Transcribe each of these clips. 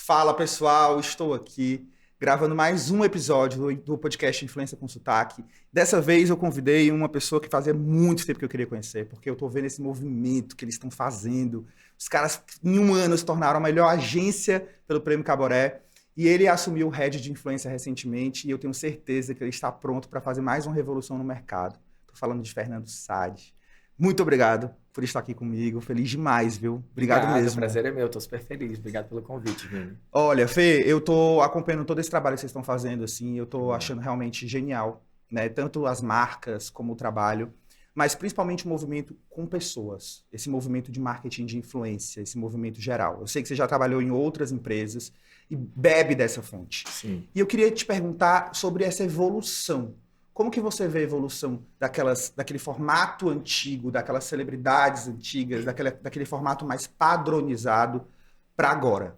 Fala pessoal, estou aqui gravando mais um episódio do podcast Influência com Sotaque. Dessa vez eu convidei uma pessoa que fazia muito tempo que eu queria conhecer, porque eu estou vendo esse movimento que eles estão fazendo. Os caras em um ano se tornaram a melhor agência pelo Prêmio Caboré e ele assumiu o head de influência recentemente e eu tenho certeza que ele está pronto para fazer mais uma revolução no mercado. Estou falando de Fernando Sade. Muito obrigado por estar aqui comigo. Feliz demais, viu? Obrigado mesmo. O prazer é meu, estou super feliz. Obrigado pelo convite, Vini. Olha, Fê, eu tô acompanhando todo esse trabalho que vocês estão fazendo, assim, eu tô achando realmente genial, né? Tanto as marcas como o trabalho, mas principalmente o movimento com pessoas, esse movimento de marketing de influência, esse movimento geral. Eu sei que você já trabalhou em outras empresas e bebe dessa fonte. Sim. E eu queria te perguntar sobre essa evolução. Como que você vê a evolução daquele formato antigo, daquelas celebridades antigas, daquele formato mais padronizado para agora?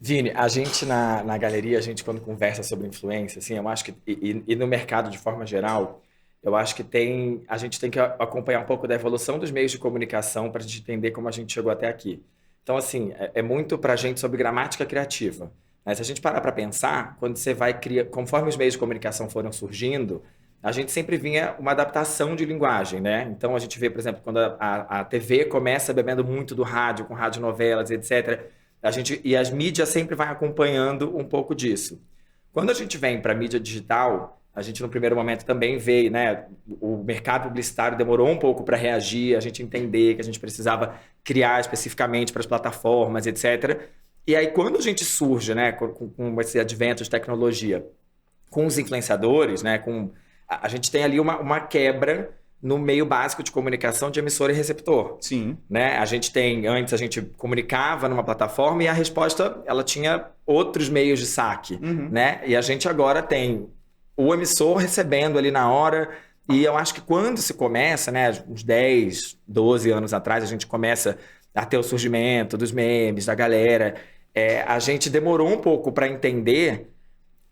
Vini, a gente na galeria, a gente quando conversa sobre influência, assim, eu acho que, e no mercado de forma geral, eu acho que a gente tem que acompanhar um pouco da evolução dos meios de comunicação para a gente entender como a gente chegou até aqui. Então, assim, é muito para a gente sobre gramática criativa. Mas se a gente parar para pensar, quando você vai criar, conforme os meios de comunicação foram surgindo, a gente sempre vinha uma adaptação de linguagem, né? Então a gente vê, por exemplo, quando a TV começa bebendo muito do rádio, com radionovelas, etc., e as mídias sempre vai acompanhando um pouco disso. Quando a gente vem para a mídia digital, a gente no primeiro momento também vê, né? O mercado publicitário demorou um pouco para reagir, a gente entender que a gente precisava criar especificamente para as plataformas, etc., e aí, quando a gente surge, né, com esse advento de tecnologia, com os influenciadores, né, a gente tem ali uma quebra no meio básico de comunicação de emissor e receptor. Sim. Né? Antes a gente comunicava numa plataforma e a resposta, ela tinha outros meios de saque. Né? E a gente agora tem o emissor recebendo ali na hora. E eu acho que quando se começa, né, uns 10, 12 anos atrás, a gente começa a ter o surgimento dos memes, da galera. A gente demorou um pouco para entender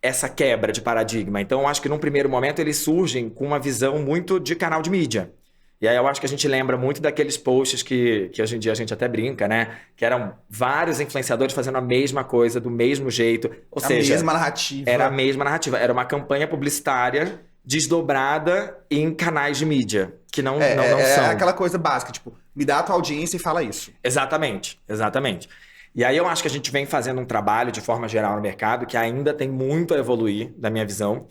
essa quebra de paradigma. Então, eu acho que num primeiro momento eles surgem com uma visão muito de canal de mídia. E aí eu acho que a gente lembra muito daqueles posts que hoje em dia a gente até brinca, né? Que eram vários influenciadores fazendo a mesma coisa, do mesmo jeito. Ou seja, a mesma narrativa. Era a mesma narrativa. Era uma campanha publicitária desdobrada em canais de mídia, que não são. É aquela coisa básica, tipo, me dá a tua audiência e fala isso. Exatamente. E aí eu acho que a gente vem fazendo um trabalho de forma geral no mercado que ainda tem muito a evoluir, da minha visão,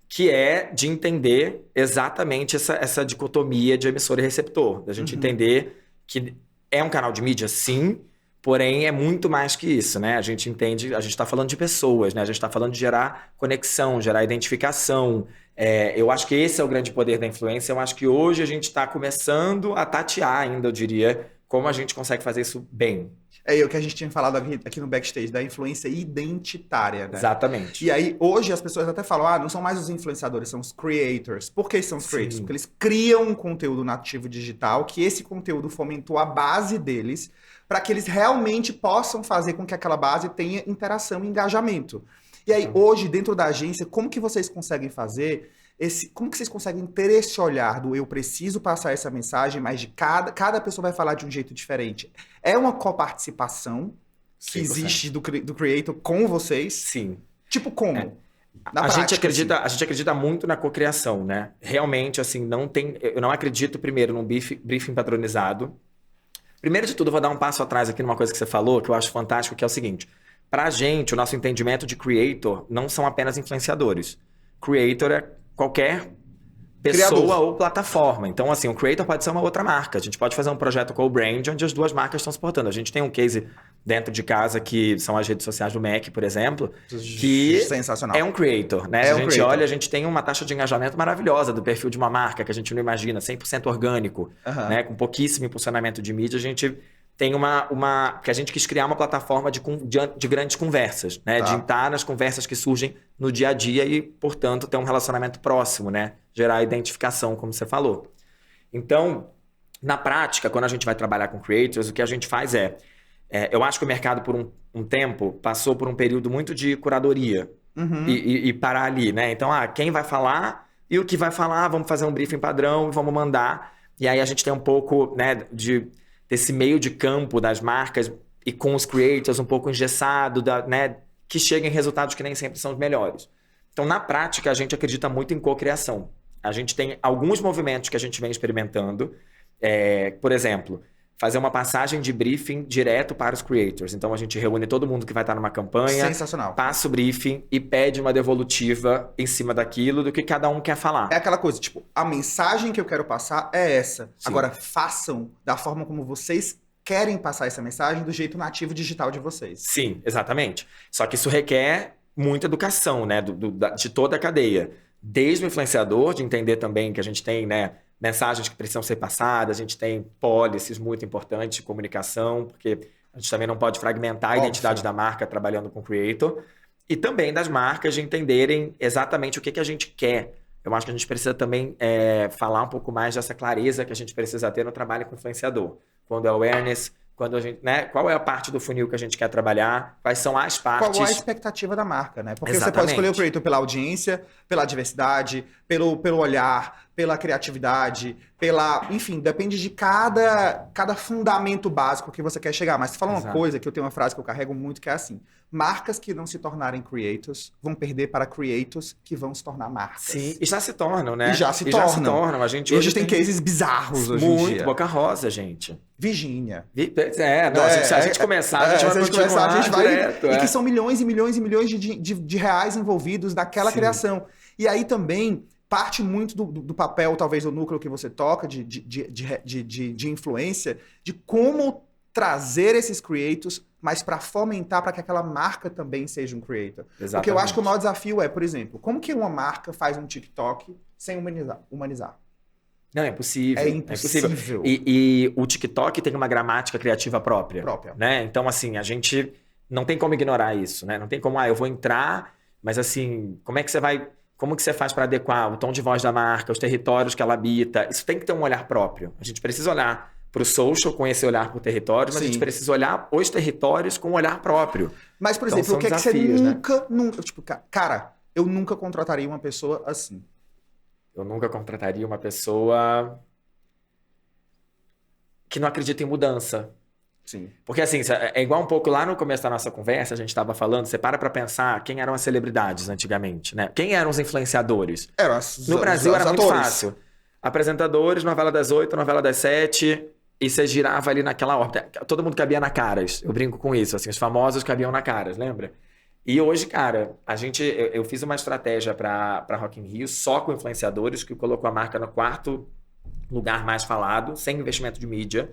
que é de entender exatamente essa dicotomia de emissor e receptor. Da gente entender que é um canal de mídia, sim, porém é muito mais que isso, né? A gente entende, a gente está falando de pessoas, né? A gente está falando de gerar conexão, gerar identificação. Eu acho que esse é o grande poder da influência. Eu acho que hoje a gente está começando a tatear ainda, eu diria, como a gente consegue fazer isso bem. É o que a gente tinha falado aqui no backstage, da influência identitária, né? Exatamente. E aí, hoje, as pessoas até falam, não são mais os influenciadores, são os creators. Por que são os creators? Porque eles criam um conteúdo nativo digital, que esse conteúdo fomentou a base deles, para que eles realmente possam fazer com que aquela base tenha interação e engajamento. E aí, hoje, dentro da agência, como que vocês conseguem fazer... Como que vocês conseguem ter esse olhar do eu preciso passar essa mensagem, mas de cada pessoa vai falar de um jeito diferente? É uma coparticipação que 100%. Existe do creator com vocês? Sim. Tipo como? A gente acredita muito na cocriação, né? Realmente, assim, eu não acredito primeiro num briefing padronizado. Primeiro de tudo, eu vou dar um passo atrás aqui numa coisa que você falou, que eu acho fantástico, que é o seguinte. Pra gente, o nosso entendimento de creator não são apenas influenciadores. Creator é qualquer pessoa Criador. ou plataforma. Então, assim, o creator pode ser uma outra marca. A gente pode fazer um projeto co-brand onde as duas marcas estão se portando. A gente tem um case dentro de casa que são as redes sociais do Mac, por exemplo, que Sensacional. é um creator, né? A gente olha, a gente tem uma taxa de engajamento maravilhosa do perfil de uma marca que a gente não imagina, 100% orgânico, né? Com pouquíssimo impulsionamento de mídia, a gente tem que a gente quis criar uma plataforma de grandes conversas, né? De estar nas conversas que surgem no dia a dia e, portanto, ter um relacionamento próximo, né? Gerar identificação, como você falou. Então, na prática, quando a gente vai trabalhar com creators, o que a gente faz eu acho que o mercado, por um tempo, passou por um período muito de curadoria e parar ali, né? Então, quem vai falar e o que vai falar, vamos fazer um briefing padrão e vamos mandar. E aí a gente tem um pouco, né, desse meio de campo das marcas e com os creators um pouco engessado, né, que chega em resultados que nem sempre são os melhores. Então, na prática, a gente acredita muito em cocriação. A gente tem alguns movimentos que a gente vem experimentando. Por exemplo, fazer uma passagem de briefing direto para os creators. Então, a gente reúne todo mundo que vai estar numa campanha, Sensacional. passa o briefing e pede uma devolutiva em cima daquilo, do que cada um quer falar. É aquela coisa, tipo, a mensagem que eu quero passar é essa. Sim. Agora, façam da forma como vocês querem passar essa mensagem, do jeito nativo digital de vocês. Sim, exatamente. Só que isso requer muita educação, né, de toda a cadeia. Desde o influenciador, de entender também que a gente tem, né, mensagens que precisam ser passadas, a gente tem policies muito importantes de comunicação, porque a gente também não pode fragmentar a identidade da marca trabalhando com o creator. E também das marcas de entenderem exatamente o que a gente quer. Eu acho que a gente precisa também falar um pouco mais dessa clareza que a gente precisa ter no trabalho com o influenciador. Quando é awareness, quando a gente, né, qual é a parte do funil que a gente quer trabalhar, quais são as partes. Qual é a expectativa da marca, né? Porque Exatamente. você pode escolher o creator pela audiência, pela diversidade, pelo olhar, pela criatividade, enfim, depende de cada fundamento básico que você quer chegar. Mas você fala uma coisa que eu tenho uma frase que eu carrego muito, que é assim: marcas que não se tornarem creators vão perder para creators que vão se tornar marcas. Sim, e já se tornam, né? E já se tornam. A gente hoje tem cases bizarros hoje em dia. Muito Boca Rosa, gente. Virgínia. Se a gente começar, a gente vai continuar a gente vai direto. E que são milhões e milhões e milhões de reais envolvidos naquela criação. E aí também parte muito do papel, talvez, do núcleo que você toca, de influência, de como trazer esses creators, mas para fomentar para que aquela marca também seja um creator. Exatamente. Porque eu acho que o maior desafio é, por exemplo, como que uma marca faz um TikTok sem humanizar? Não, é impossível. É impossível. E o TikTok tem uma gramática criativa própria. Né? Então, assim, a gente não tem como ignorar isso, né? Não tem como, eu vou entrar, mas assim, como que você faz para adequar o tom de voz da marca, os territórios que ela habita? Isso tem que ter um olhar próprio. A gente precisa olhar para o social com esse olhar para o território, mas a gente precisa olhar os territórios com um olhar próprio. Mas, por exemplo, o que é que você nunca... Tipo, cara, eu nunca contrataria uma pessoa assim. Eu nunca contrataria uma pessoa que não acredita em mudança. Sim. Porque assim, é igual um pouco lá no começo da nossa conversa, a gente estava falando, você para pensar quem eram as celebridades antigamente, né? Quem eram os influenciadores? No Brasil era muito fácil. Apresentadores, novela das 8, novela das 7, e você girava ali naquela órbita. Todo mundo cabia na Caras. Eu brinco com isso, assim, os famosos cabiam na Caras, lembra? E hoje, cara, eu fiz uma estratégia para Rock in Rio só com influenciadores, que colocou a marca no 4º lugar mais falado, sem investimento de mídia,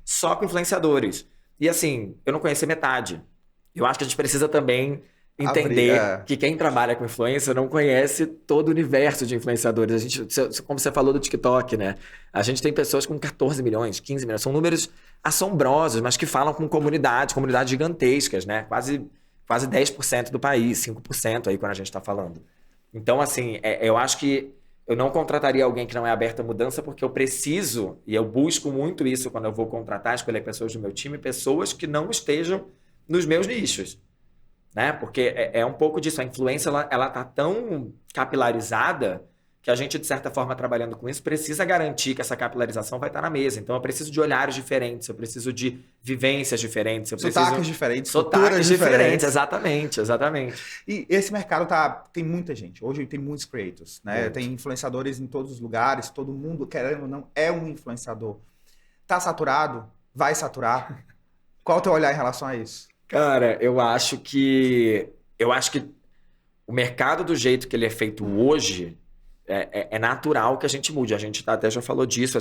só com influenciadores. E assim, eu não conhecia metade. Eu acho que a gente precisa também entender que quem trabalha com influência não conhece todo o universo de influenciadores. A gente, como você falou do TikTok, né? A gente tem pessoas com 14 milhões, 15 milhões. São números assombrosos, mas que falam com comunidades gigantescas, né? Quase 10% do país, 5% aí quando a gente está falando. Então, assim, eu acho que eu não contrataria alguém que não é aberto à mudança, porque eu preciso, e eu busco muito isso quando eu vou contratar, escolher pessoas do meu time, pessoas que não estejam nos meus nichos. Né? Porque é um pouco disso. A influência, ela tá tão capilarizada que a gente, de certa forma, trabalhando com isso, precisa garantir que essa capilarização vai estar na mesa. Então, eu preciso de olhares diferentes, eu preciso de vivências diferentes. Sotaques diferentes, sotaques diferentes. Exatamente. E esse mercado tem muita gente. Hoje tem muitos creators, né? Tem influenciadores em todos os lugares, todo mundo, querendo ou não, é um influenciador. Tá saturado? Vai saturar? Qual o teu olhar em relação a isso? Cara, eu acho que o mercado do jeito que ele é feito hoje... É natural que a gente mude. A gente até já falou disso,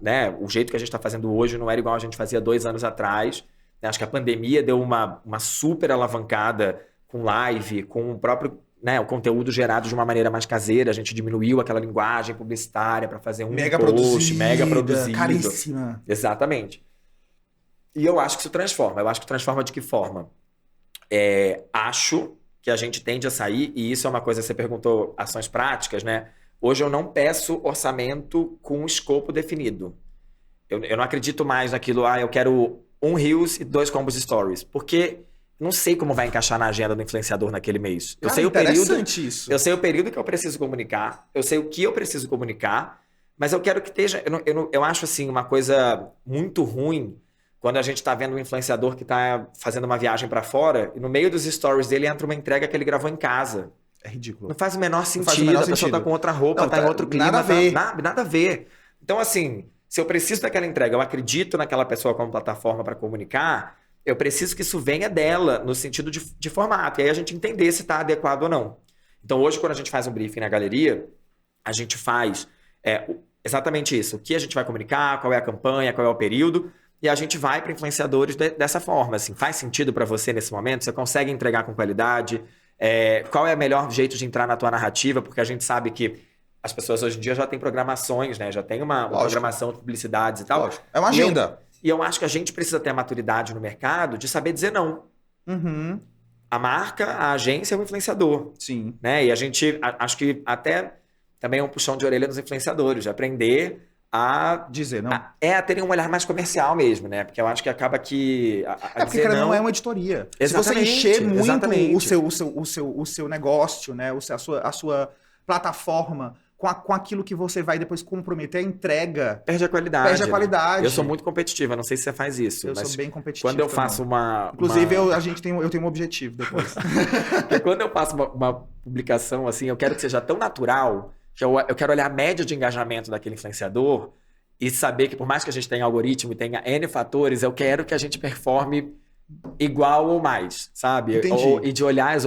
né? O jeito que a gente está fazendo hoje não era igual a gente fazia 2 anos atrás. Acho que a pandemia deu uma super alavancada com live, com o próprio, né, o conteúdo gerado de uma maneira mais caseira. A gente diminuiu aquela linguagem publicitária para fazer mega produzido. Caríssima. Exatamente. E eu acho que isso transforma. Eu acho que transforma de que forma? Acho que a gente tende a sair, e isso é uma coisa que você perguntou, ações práticas, né? Hoje eu não peço orçamento com escopo definido. Eu não acredito mais naquilo, eu quero 1 Reels e 2 combos stories, porque não sei como vai encaixar na agenda do influenciador naquele mês. Eu sei o período que eu preciso comunicar, eu sei o que eu preciso comunicar, mas eu quero que esteja... Eu acho assim uma coisa muito ruim quando a gente tá vendo um influenciador que tá fazendo uma viagem para fora e no meio dos stories dele entra uma entrega que ele gravou em casa. É ridículo. Não faz o menor Não sentido. faz o menor A pessoa sentido. tá com outra roupa, Não, tá em outro clima. nada a ver. Nada a ver. Então, assim, se eu preciso daquela entrega, eu acredito naquela pessoa como plataforma para comunicar, eu preciso que isso venha dela, no sentido de formato. E aí a gente entender se está adequado ou não. Então, hoje, quando a gente faz um briefing na galeria, a gente faz exatamente isso. O que a gente vai comunicar, qual é a campanha, qual é o período, e a gente vai para influenciadores dessa forma. Assim, faz sentido para você nesse momento? Você consegue entregar com qualidade? Qual é o melhor jeito de entrar na tua narrativa? Porque a gente sabe que as pessoas hoje em dia já têm programações, né? Já tem uma programação de publicidades e tal. Lógico. É uma agenda. E eu acho que a gente precisa ter a maturidade no mercado de saber dizer não. Uhum. A marca, a agência é o influenciador. Sim. Né? E a gente, acho que até também é um puxão de orelha nos influenciadores, de aprender a dizer não. A terem um olhar mais comercial mesmo, né? Porque eu acho que acaba que porque cara, não é uma editoria. Exatamente, se você encher muito exatamente. o seu negócio, né? A sua plataforma com aquilo que você vai depois comprometer, a entrega. Perde a qualidade. Perde a qualidade. Eu sou muito competitiva, não sei se você faz isso. Eu sou bem competitivo. Quando eu faço uma. Inclusive, eu tenho um objetivo depois. Quando eu faço uma publicação assim, eu quero que seja tão natural que eu quero olhar a média de engajamento daquele influenciador e saber que, por mais que a gente tenha algoritmo e tenha N fatores, eu quero que a gente performe igual ou mais, sabe? Entendi. E de olhar as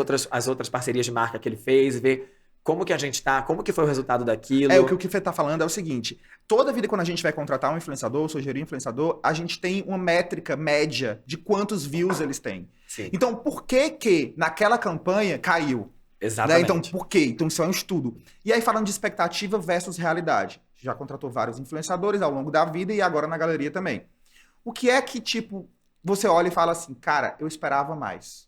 outras parcerias de marca que ele fez e ver como que a gente tá, como que foi o resultado daquilo. O que o Fê tá falando é o seguinte, toda vida quando a gente vai contratar um influenciador, sugerir um influenciador, a gente tem uma métrica média de quantos views eles têm. Sim. Então, por que naquela campanha caiu? Exatamente. Né? Então, por quê? Então, isso é um estudo. E aí, falando de expectativa versus realidade. Já contratou vários influenciadores ao longo da vida e agora na galeria também. O que é que, tipo, você olha e fala assim, cara, eu esperava mais.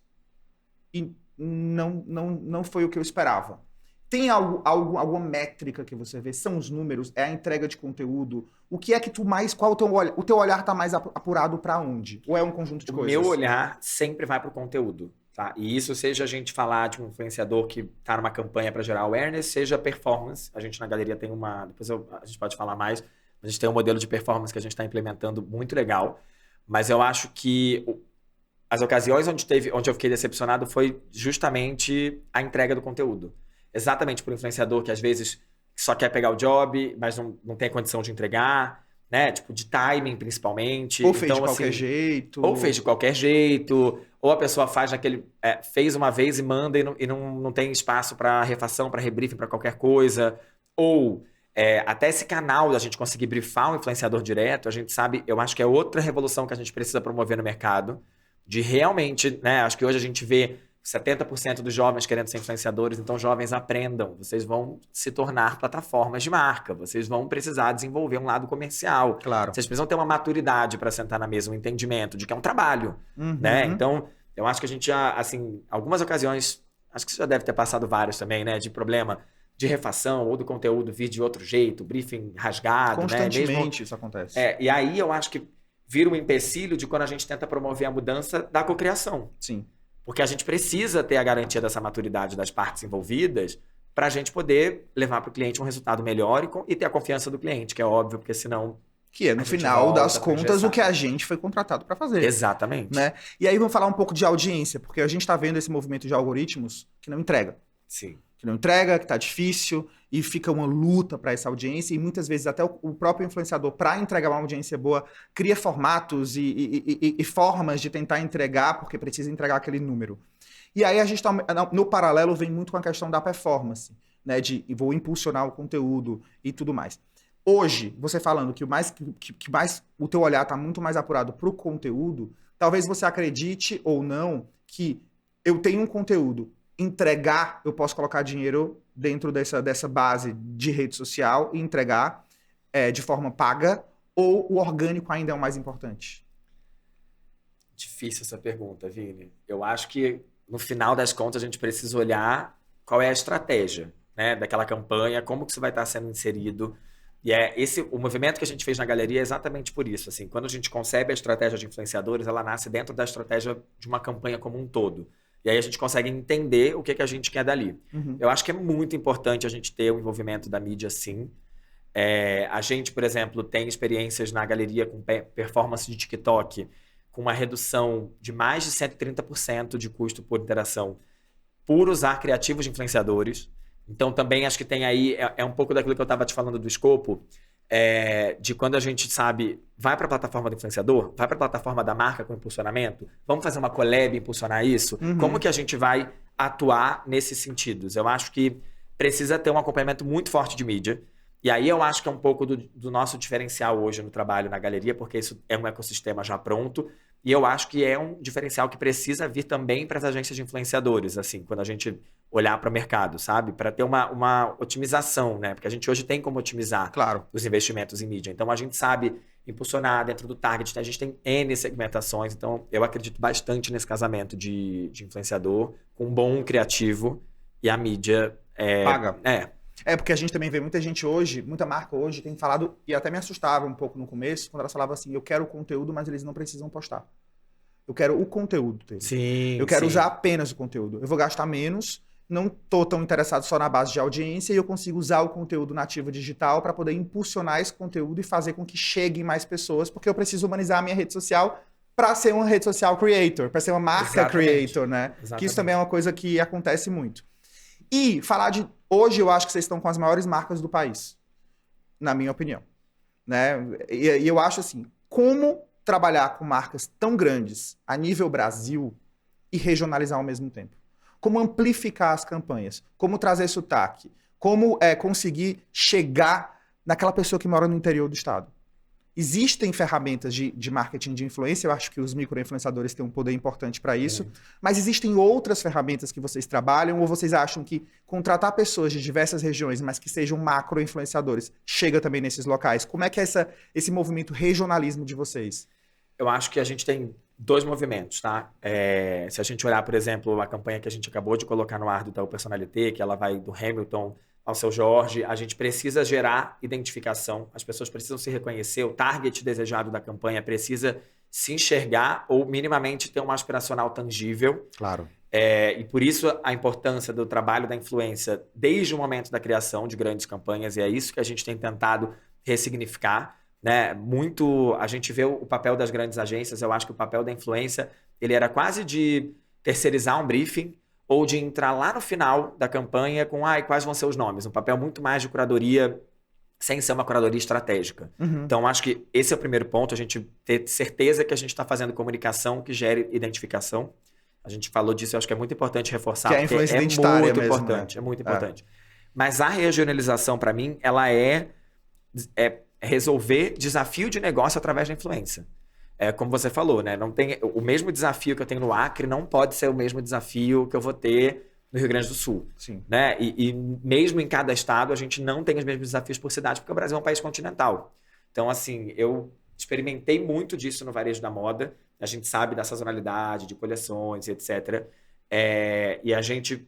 E não foi o que eu esperava. Tem alguma métrica que você vê? São os números? É a entrega de conteúdo? O que é que tu mais... Qual o teu olhar tá mais apurado para onde? Ou é um conjunto de coisas? O meu olhar sempre vai pro conteúdo. Tá? E isso seja a gente falar de um influenciador que está numa campanha para gerar awareness, seja performance. A gente na galeria tem uma... Depois a gente pode falar mais. A gente tem um modelo de performance que a gente está implementando muito legal. Mas eu acho que as ocasiões onde eu fiquei decepcionado foi justamente a entrega do conteúdo. Exatamente por influenciador que às vezes só quer pegar o job, mas não tem a condição de entregar, né? Tipo, de timing principalmente. Ou fez de qualquer jeito. Ou fez de qualquer jeito. Ou a pessoa faz naquele... fez uma vez e manda e não tem espaço para refação, para rebriefing, para qualquer coisa. Ou até esse canal da gente conseguir brifar um influenciador direto, a gente sabe... Eu acho que é outra revolução que a gente precisa promover no mercado. De realmente, né? Acho que hoje a gente vê 70% dos jovens querendo ser influenciadores, então jovens aprendam. Vocês vão se tornar plataformas de marca. Vocês vão precisar desenvolver um lado comercial. Claro. Vocês precisam ter uma maturidade para sentar na mesa, um entendimento de que é um trabalho. Né? Então, eu acho que a gente já, assim, algumas ocasiões, acho que você já deve ter passado vários também, né? De problema de refação ou do conteúdo vir de outro jeito, briefing rasgado. Constantemente, né? Mesmo, isso acontece. E aí eu acho que vira um empecilho de quando a gente tenta promover a mudança da cocriação. Sim. Porque a gente precisa ter a garantia dessa maturidade das partes envolvidas para a gente poder levar para o cliente um resultado melhor e ter a confiança do cliente, que é óbvio, porque senão... Que é, no final das contas, o que a gente foi contratado para fazer. Exatamente. Né? E aí vamos falar um pouco de audiência, porque a gente está vendo esse movimento de algoritmos que não entrega. Sim. Que não entrega, que está difícil, e fica uma luta para essa audiência, e muitas vezes até o próprio influenciador, para entregar uma audiência boa, cria formatos e formas de tentar entregar, porque precisa entregar aquele número. E aí a gente no paralelo vem muito com a questão da performance, né? De vou impulsionar o conteúdo e tudo mais. Hoje, você falando que mais o teu olhar está muito mais apurado para o conteúdo, talvez você acredite ou não que eu tenho um conteúdo, entregar, eu posso colocar dinheiro dentro dessa base de rede social e entregar de forma paga, ou o orgânico ainda é o mais importante? Difícil essa pergunta, Vini. Eu acho que, no final das contas, a gente precisa olhar qual é a estratégia, né, daquela campanha, como que isso vai estar sendo inserido. E o movimento que a gente fez na galeria é exatamente por isso. Assim, quando a gente concebe a estratégia de influenciadores, ela nasce dentro da estratégia de uma campanha como um todo. E aí a gente consegue entender o que a gente quer dali. Eu acho que é muito importante a gente ter o envolvimento da mídia, sim. A gente, por exemplo, tem experiências na galeria com performance de TikTok, com uma redução de mais de 130% de custo por interação por usar criativos de influenciadores. Então, também acho que tem aí, um pouco daquilo que eu estava te falando do escopo, de quando a gente sabe, vai para a plataforma do influenciador, vai para a plataforma da marca com impulsionamento, vamos fazer uma collab e impulsionar isso? Como que a gente vai atuar nesses sentidos? Eu acho que precisa ter um acompanhamento muito forte de mídia. E aí eu acho que é um pouco do nosso diferencial hoje no trabalho na galeria, porque isso é um ecossistema já pronto. E eu acho que é um diferencial que precisa vir também para as agências de influenciadores, assim, quando a gente olhar para o mercado, sabe? Para ter uma otimização, né? Porque a gente hoje tem como otimizar os investimentos em mídia. Então a gente sabe impulsionar dentro do target, né? A gente tem N segmentações. Então eu acredito bastante nesse casamento de influenciador com um bom criativo e a mídia paga. Porque a gente também vê muita gente hoje, muita marca hoje tem falado, e até me assustava um pouco no começo, quando elas falavam assim, eu quero o conteúdo, mas eles não precisam postar. Eu quero o conteúdo dele. Sim, eu quero usar apenas o conteúdo. Eu vou gastar menos, não tô tão interessado só na base de audiência, e eu consigo usar o conteúdo nativo digital para poder impulsionar esse conteúdo e fazer com que chegue mais pessoas, porque eu preciso humanizar a minha rede social para ser uma rede social creator, para ser uma marca creator, né? Exatamente. Que isso também é uma coisa que acontece muito. E falar de... Hoje eu acho que vocês estão com as maiores marcas do país, na minha opinião. Né? E eu acho assim, como trabalhar com marcas tão grandes a nível Brasil e regionalizar ao mesmo tempo? Como amplificar as campanhas? Como trazer sotaque? Como conseguir chegar naquela pessoa que mora no interior do estado? Existem ferramentas de marketing de influência, eu acho que os micro-influenciadores têm um poder importante para isso, mas existem outras ferramentas que vocês trabalham, ou vocês acham que contratar pessoas de diversas regiões, mas que sejam macro-influenciadores, chega também nesses locais? Como é que é esse movimento regionalismo de vocês? Eu acho que a gente tem dois movimentos, tá? Se a gente olhar, por exemplo, a campanha que a gente acabou de colocar no ar do Itaú Personalité, que ela vai do Hamilton ao Seu Jorge, a gente precisa gerar identificação, as pessoas precisam se reconhecer, o target desejado da campanha precisa se enxergar ou minimamente ter uma aspiracional tangível. Claro. E por isso a importância do trabalho da influência desde o momento da criação de grandes campanhas, e é isso que a gente tem tentado ressignificar. Né? Muito, a gente vê o papel das grandes agências, eu acho que o papel da influência ele era quase de terceirizar um briefing, ou de entrar lá no final da campanha com quais vão ser os nomes. Um papel muito mais de curadoria, sem ser uma curadoria estratégica. Então, acho que esse é o primeiro ponto, a gente ter certeza que a gente está fazendo comunicação que gere identificação. A gente falou disso, eu acho que é muito importante reforçar, que a influência identitária muito mesmo, importante, é muito importante. Mas a regionalização, para mim, ela é resolver desafio de negócio através da influência. Como você falou, né? Não tem, o mesmo desafio que eu tenho no Acre não pode ser o mesmo desafio que eu vou ter no Rio Grande do Sul. Sim. Né? E mesmo em cada estado, a gente não tem os mesmos desafios por cidade, porque o Brasil é um país continental. Então, assim, eu experimentei muito disso no varejo da moda. A gente sabe da sazonalidade, de coleções, etc. E a gente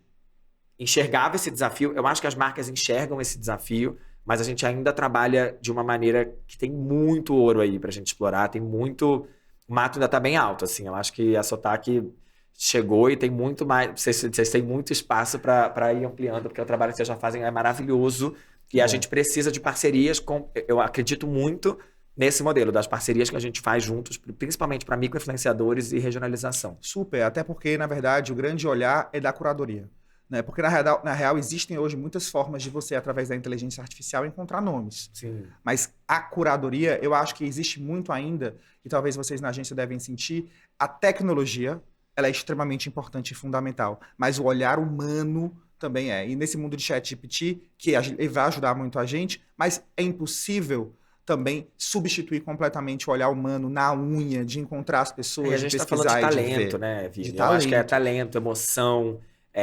enxergava esse desafio. Eu acho que as marcas enxergam esse desafio, mas a gente ainda trabalha de uma maneira que tem muito ouro aí pra gente explorar, tem muito... O mato ainda tá bem alto, assim. Eu acho que a Sotaque chegou e tem muito mais... Vocês têm muito espaço para ir ampliando, porque o trabalho que vocês já fazem é maravilhoso e a gente precisa de parcerias com... Eu acredito muito nesse modelo das parcerias que a gente faz juntos, principalmente para micro-influenciadores e regionalização. Super, até porque, na verdade, o grande olhar é da curadoria. Né? Porque, na real, existem hoje muitas formas de você, através da inteligência artificial, encontrar nomes. Sim. Mas a curadoria, eu acho que existe muito ainda, e talvez vocês na agência devem sentir, a tecnologia, ela é extremamente importante e fundamental. Mas o olhar humano também é. E nesse mundo de ChatGPT, que vai ajudar muito a gente, mas é impossível também substituir completamente o olhar humano na unha, de encontrar as pessoas, e a gente está falando de talento, né, Vini? Eu acho que é talento, emoção...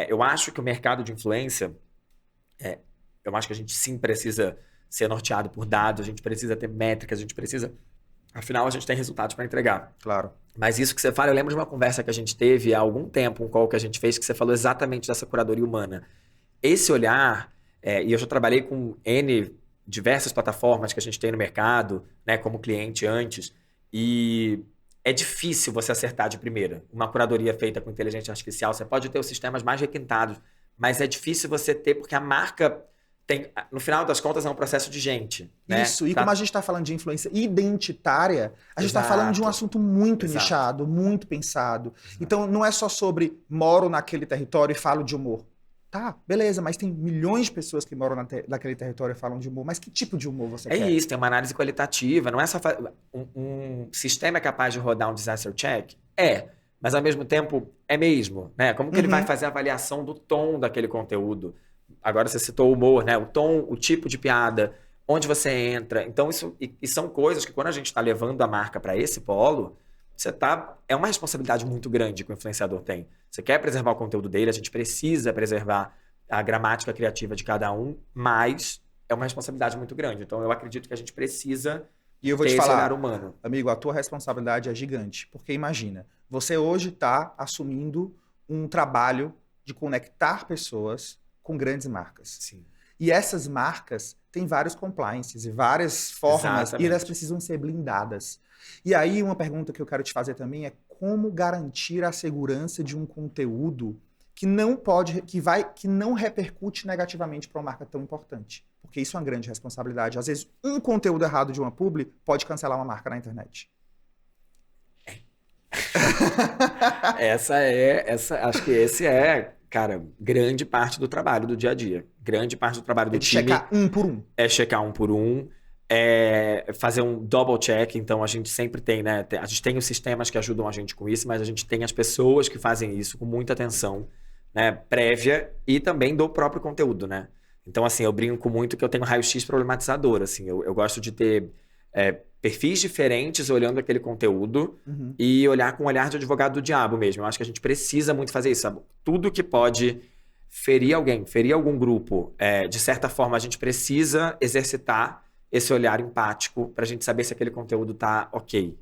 eu acho que o mercado de influência, eu acho que a gente sim precisa ser norteado por dados, a gente precisa ter métricas, a gente precisa... Afinal, a gente tem resultados para entregar. Claro. Mas isso que você fala, eu lembro de uma conversa que a gente teve há algum tempo, um call que a gente fez, que você falou exatamente dessa curadoria humana. Esse olhar, e eu já trabalhei com diversas plataformas que a gente tem no mercado, né, como cliente antes, e... É difícil você acertar de primeira. Uma curadoria feita com inteligência artificial, você pode ter os sistemas mais requintados, mas é difícil você ter, porque a marca no final das contas, é um processo de gente, né? Isso, e como a gente está falando de influência identitária, a gente está falando de um assunto muito nichado, muito pensado. Então, não é só sobre moro naquele território e falo de humor. Tá, beleza, mas tem milhões de pessoas que moram naquele território e falam de humor. Mas que tipo de humor você quer? É isso, tem uma análise qualitativa. Não é só um sistema é capaz de rodar um disaster check? Mas ao mesmo tempo é mesmo, né? Como que ele vai fazer a avaliação do tom daquele conteúdo? Agora você citou o humor, né? O tom, o tipo de piada, onde você entra. Então, isso e são coisas que quando a gente está levando a marca para esse polo, é uma responsabilidade muito grande que o influenciador tem. Você quer preservar o conteúdo dele, a gente precisa preservar a gramática criativa de cada um, mas é uma responsabilidade muito grande. Então, eu acredito que a gente precisa e eu vou ter te falar, esse olhar humano. Amigo, a tua responsabilidade é gigante. Porque imagina, você hoje está assumindo um trabalho de conectar pessoas com grandes marcas. Sim. E essas marcas têm vários compliances e várias formas, e elas precisam ser blindadas. E aí uma pergunta que eu quero te fazer também é como garantir a segurança de um conteúdo que não repercute negativamente para uma marca tão importante. Porque isso é uma grande responsabilidade. Às vezes, um conteúdo errado de uma publi pode cancelar uma marca na internet. Acho que esse é, cara, grande parte do trabalho do dia a dia. Grande parte do trabalho do time. Checar um por um. É checar um por um. É fazer um double check. Então, a gente sempre tem, né? A gente tem os sistemas que ajudam a gente com isso, mas a gente tem as pessoas que fazem isso com muita atenção, né? Prévia e também do próprio conteúdo, né? Então, assim, eu brinco muito que eu tenho raio-x problematizador, assim. Eu gosto de ter perfis diferentes olhando aquele conteúdo e olhar com o olhar de advogado do diabo mesmo. Eu acho que a gente precisa muito fazer isso, sabe? Tudo que pode ferir alguém, ferir algum grupo, de certa forma, a gente precisa exercitar esse olhar empático para a gente saber se aquele conteúdo tá ok.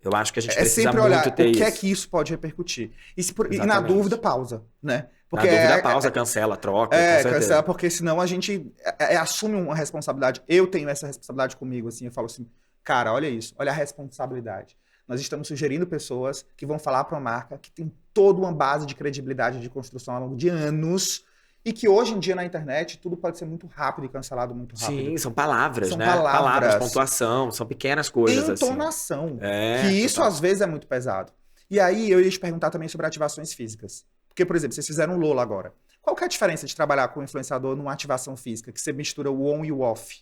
Eu acho que a gente precisa sempre muito olhar ter o que isso. é que isso pode repercutir. E na dúvida, pausa, né? Porque na dúvida, pausa, cancela, troca. Cancela, porque senão a gente assume uma responsabilidade. Eu tenho essa responsabilidade comigo, assim, eu falo assim, cara, olha isso, olha a responsabilidade. Nós estamos sugerindo pessoas que vão falar para uma marca que tem toda uma base de credibilidade de construção ao longo de anos e que hoje em dia na internet tudo pode ser muito rápido e cancelado muito rápido. Sim, são palavras, são né? Palavras, pontuação, são pequenas coisas. Entonação. Assim. Que isso às vezes é muito pesado. E aí eu ia te perguntar também sobre ativações físicas. Porque, por exemplo, vocês fizeram um Lola agora. Qual que é a diferença de trabalhar com um influenciador numa ativação física, que você mistura o on e o off?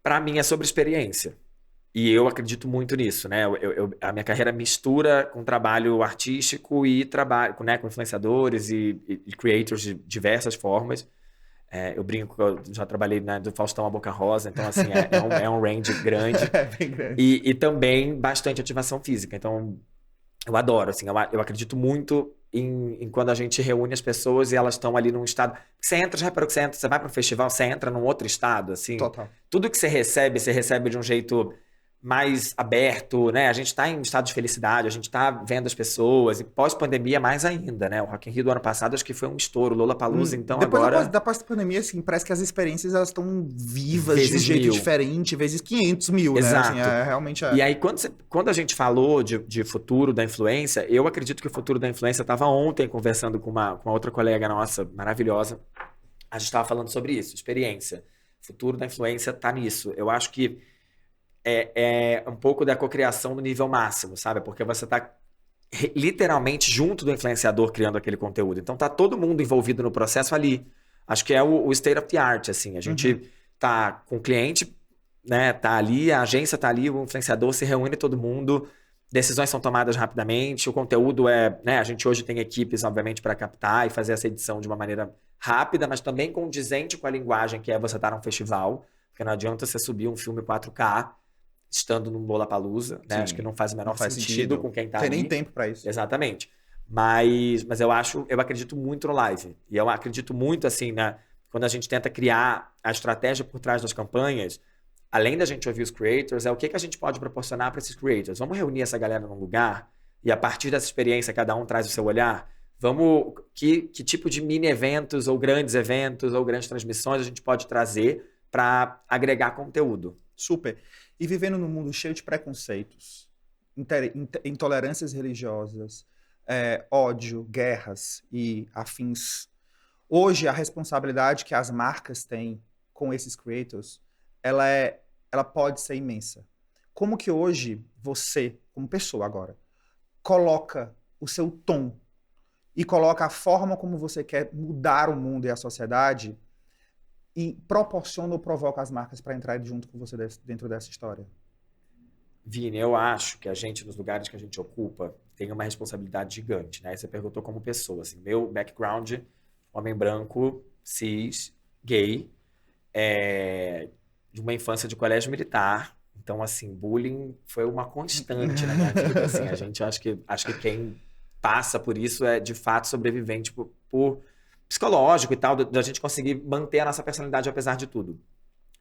Para mim é sobre experiência. E eu acredito muito nisso, né? A minha carreira mistura com trabalho artístico e trabalho, né, com influenciadores e creators de diversas formas. Eu brinco que eu já trabalhei, né, do Faustão à Boca Rosa, então assim, é um range grande. É bem grande. E também bastante ativação física. Então, eu adoro, assim, eu acredito muito em quando a gente reúne as pessoas e elas estão ali num estado. Você entra, já reparou que você vai para um festival, você entra num outro estado, assim. Total. Tudo que você recebe de um jeito mais aberto, né? A gente está em estado de felicidade, a gente está vendo as pessoas, e pós-pandemia mais ainda, né? O Rock in Rio do ano passado acho que foi um estouro, Lollapalooza, então agora... Da pós-pandemia, assim, parece que as experiências elas estão vivas de um jeito diferente, vezes 500 mil, Exato. né? Assim, realmente E aí, quando a gente falou de futuro da influência, eu acredito que o futuro da influência estava ontem conversando com uma outra colega nossa, maravilhosa, a gente estava falando sobre isso, experiência. O futuro da influência está nisso. Eu acho que é um pouco da cocriação no nível máximo, sabe? Porque você está literalmente junto do influenciador criando aquele conteúdo. Então tá todo mundo envolvido no processo ali. Acho que é o state of the art, assim. A gente tá com o cliente, né? Tá ali, a agência tá ali, o influenciador se reúne todo mundo, decisões são tomadas rapidamente, o conteúdo né? A gente hoje tem equipes, obviamente, para captar e fazer essa edição de uma maneira rápida, mas também condizente com a linguagem que você estar num festival, porque não adianta você subir um filme 4K estando num Lollapalooza, né? Acho que não faz o menor sentido com quem tá ali. Tem nem tempo para isso. Exatamente. Mas eu acredito muito no live. E eu acredito muito, assim, né? Quando a gente tenta criar a estratégia por trás das campanhas, além da gente ouvir os creators, o que a gente pode proporcionar para esses creators? Vamos reunir essa galera num lugar e a partir dessa experiência cada um traz o seu olhar? Que tipo de mini eventos ou grandes transmissões a gente pode trazer para agregar conteúdo? Super. E vivendo num mundo cheio de preconceitos, intolerâncias religiosas, ódio, guerras e afins, Hoje, a responsabilidade que as marcas têm com esses creators, ela pode ser imensa. Como que hoje você, como pessoa agora, coloca o seu tom e coloca a forma como você quer mudar o mundo e a sociedade e proporciona ou provoca as marcas para entrar junto com você dentro dessa história? Vini, eu acho que a gente, nos lugares que a gente ocupa, tem uma responsabilidade gigante, né? Você perguntou como pessoa, assim, meu background, homem branco, cis, gay, de uma infância de colégio militar. Então, assim, bullying foi uma constante na minha vida, assim. A gente acho que quem passa por isso é, de fato, sobrevivente por psicológico e tal, da gente conseguir manter a nossa personalidade apesar de tudo.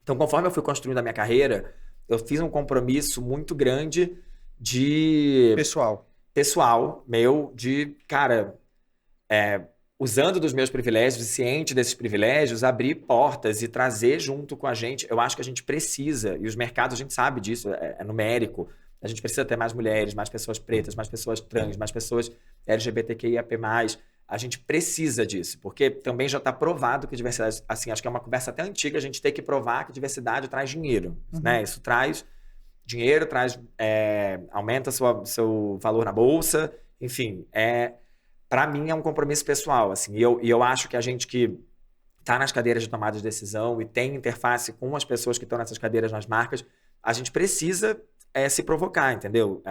Então, conforme eu fui construindo a minha carreira, eu fiz um compromisso muito grande de pessoal meu, de, cara, usando dos meus privilégios, ciente desses privilégios, abrir portas e trazer junto com a gente. Eu acho que a gente precisa, e os mercados, a gente sabe disso, é numérico. A gente precisa ter mais mulheres, mais pessoas pretas, mais pessoas trans, mais pessoas LGBTQIAP+. A gente precisa disso, porque também já está provado que diversidade, assim, acho que é uma conversa até antiga a gente ter que provar que diversidade traz dinheiro, né? Isso traz dinheiro, aumenta seu valor na bolsa, enfim, para mim é um compromisso pessoal, assim, e eu acho que a gente que está nas cadeiras de tomada de decisão e tem interface com as pessoas que estão nessas cadeiras nas marcas, a gente precisa se provocar, entendeu?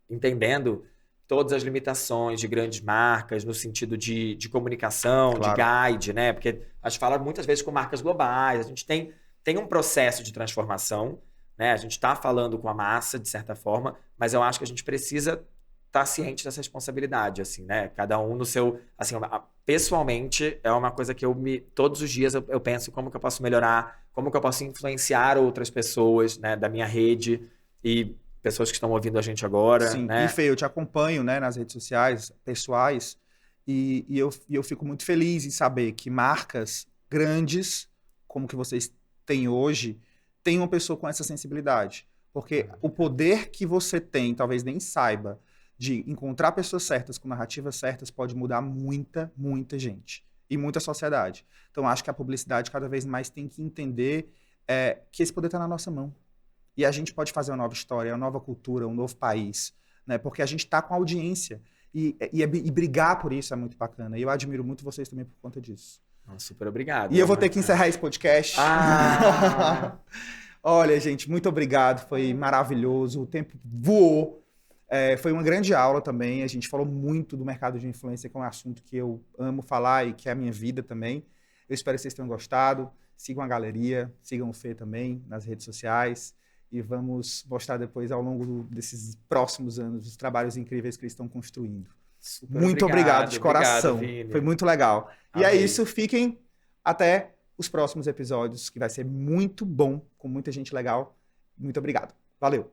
Entendendo todas as limitações de grandes marcas no sentido de comunicação, Claro. de guide, né? Porque a gente fala muitas vezes com marcas globais, a gente tem um processo de transformação, né? A gente está falando com a massa, de certa forma, mas eu acho que a gente precisa estar ciente dessa responsabilidade, assim, né? Cada um no seu... Assim, pessoalmente, é uma coisa que todos os dias eu penso como que eu posso melhorar, como que eu posso influenciar outras pessoas, né? Da minha rede e pessoas que estão ouvindo a gente agora. Sim, né? E Fê, eu te acompanho, né, nas redes sociais pessoais e eu fico muito feliz em saber que marcas grandes, como que vocês têm hoje, têm uma pessoa com essa sensibilidade. Porque o poder que você tem, talvez nem saiba, de encontrar pessoas certas com narrativas certas pode mudar muita, muita gente e muita sociedade. Então, acho que a publicidade cada vez mais tem que entender que esse poder está na nossa mão. E a gente pode fazer uma nova história, uma nova cultura, um novo país, né? Porque a gente está com audiência. E brigar por isso é muito bacana. E eu admiro muito vocês também por conta disso. Super obrigado. E eu vou ter que encerrar esse podcast. Olha, gente, muito obrigado. Foi maravilhoso. O tempo voou. Foi uma grande aula também. A gente falou muito do mercado de influência, que é um assunto que eu amo falar e que é a minha vida também. Eu espero que vocês tenham gostado. Sigam a galeria, sigam o Fê também nas redes sociais. E vamos mostrar depois, ao longo desses próximos anos, os trabalhos incríveis que eles estão construindo. Muito obrigado de coração. Foi muito legal. Amei. E é isso, fiquem até os próximos episódios, que vai ser muito bom, com muita gente legal. Muito obrigado. Valeu.